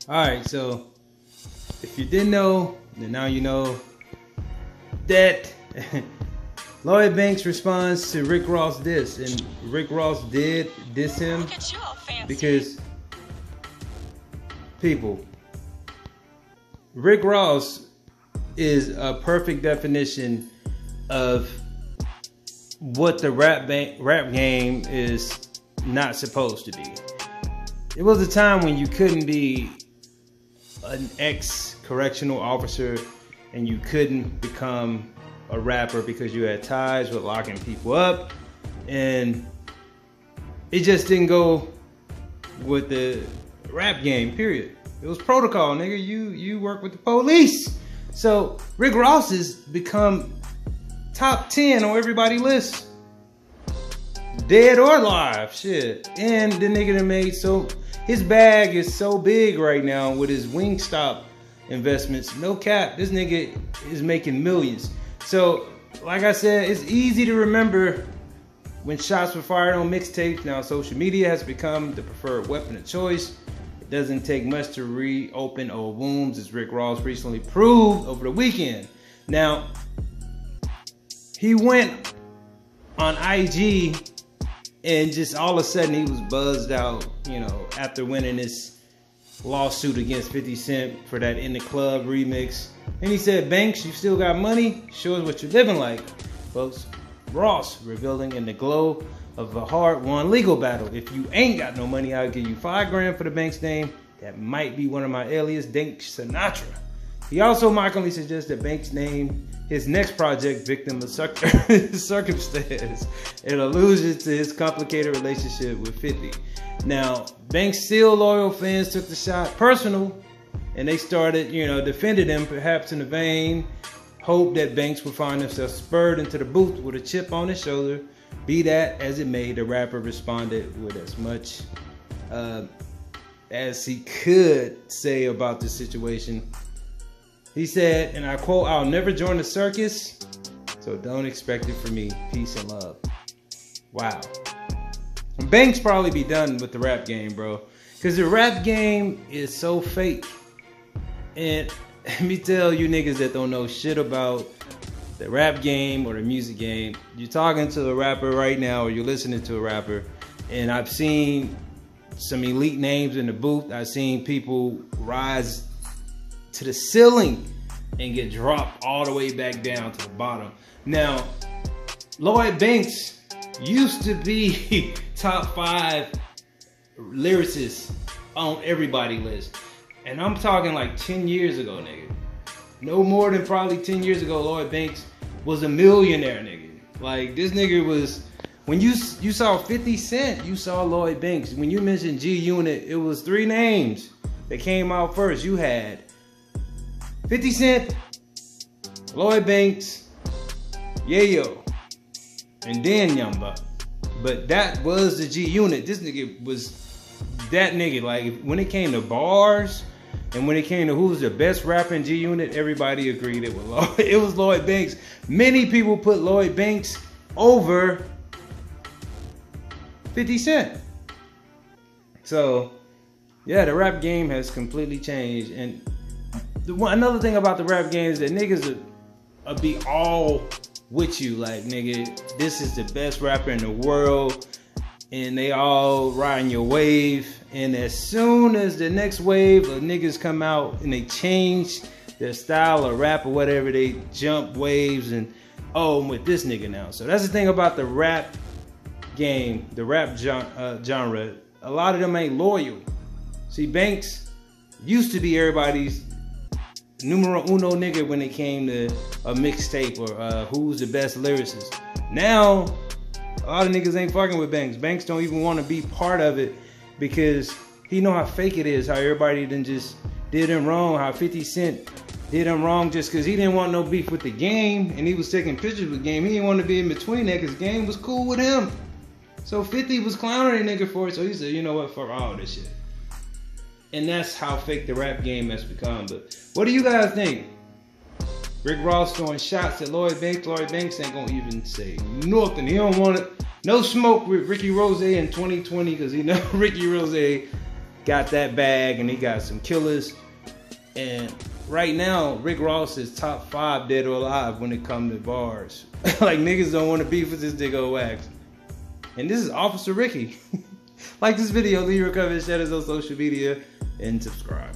Alright, so if you didn't know, then now you know that Lloyd Banks responds to Rick Ross diss, and Rick Ross did diss him because people, Rick Ross is a perfect definition of what the rap game is not supposed to be. It was a time when you couldn't be an ex-correctional officer and you couldn't become a rapper because you had ties with locking people up, and it just didn't go with the rap game, period. It was protocol, nigga. You work with the police. So Rick Ross has become top 10 on everybody's list, dead or alive, shit. And the nigga that made his bag is so big right now with his Wingstop investments. No cap, this nigga is making millions. So, like I said, it's easy to remember when shots were fired on mixtapes. Now social media has become the preferred weapon of choice. It doesn't take much to reopen old wounds, as Rick Ross recently proved over the weekend. Now, he went on IG and just all of a sudden he was buzzed out, you know, after winning this lawsuit against 50 Cent for that In the Club remix. And he said, Banks, you still got money? Show us what you're living like. Folks, Ross revealing in the glow of a hard-won legal battle. If you ain't got no money, I'll give you $5 for the Banks name. That might be one of my alias, Dank Sinatra. He also mockingly suggests that Banks name his next project Victim of Circumstance, an allusion to his complicated relationship with 50. Now, Banks' still loyal fans took the shot personal, and they started, you know, defending him, perhaps in the vein, hope that Banks would find himself spurred into the booth with a chip on his shoulder. Be that as it may, the rapper responded with as much as he could say about the situation. He said, and I quote, "I'll never join the circus, so don't expect it from me. Peace and love." Wow. Banks probably be done with the rap game, bro. Because the rap game is so fake. And let me tell you niggas that don't know shit about the rap game or the music game. You're talking to a rapper right now, or you're listening to a rapper, and I've seen some elite names in the booth. I've seen people rise to the ceiling and get dropped all the way back down to the bottom. Now, Lloyd Banks used to be top 5 lyricists on everybody's list. And I'm talking like 10 years ago, nigga. No more than probably 10 years ago, Lloyd Banks was a millionaire, nigga. Like, this nigga was, when you saw 50 Cent, you saw Lloyd Banks. When you mentioned G-Unit, it was 3 names that came out first. You had 50 Cent, Lloyd Banks, Yayo, and then Young Buck. But that was the G-Unit. This nigga was that nigga. Like, when it came to bars and when it came to who's the best rapper in G-Unit, everybody agreed it was Lloyd Banks. Many people put Lloyd Banks over 50 Cent. So, yeah, the rap game has completely changed. And another thing about the rap game is that niggas will be all with you. Like, nigga, this is the best rapper in the world. And they all riding your wave. And as soon as the next wave of niggas come out and they change their style of rap or whatever, they jump waves and, oh, I'm with this nigga now. So that's the thing about the rap game, the rap genre. A lot of them ain't loyal. See, Banks used to be everybody's numero uno nigga when it came to a mixtape or who's the best lyricist. Now, a lot of niggas ain't fucking with Banks. Banks don't even want to be part of it because he know how fake it is, how everybody then just did him wrong, how 50 Cent did him wrong just because he didn't want no beef with the game and he was taking pictures with Game. He didn't want to be in between that because Game was cool with him. So 50 was clowning a nigga for it, so he said, you know what, fuck all this shit. And that's how fake the rap game has become. But what do you guys think? Rick Ross throwing shots at Lloyd Banks. Lloyd Banks ain't gonna even say nothing. He don't want it. No smoke with Ricky Rose in 2020 because he know Ricky Rose got that bag, and he got some killers. And right now, Rick Ross is top 5 dead or alive when it comes to bars. Like, niggas don't want to beef with this nigga Wax. And this is Officer Ricky. Like this video, leave your comment, share this on social media, and subscribe.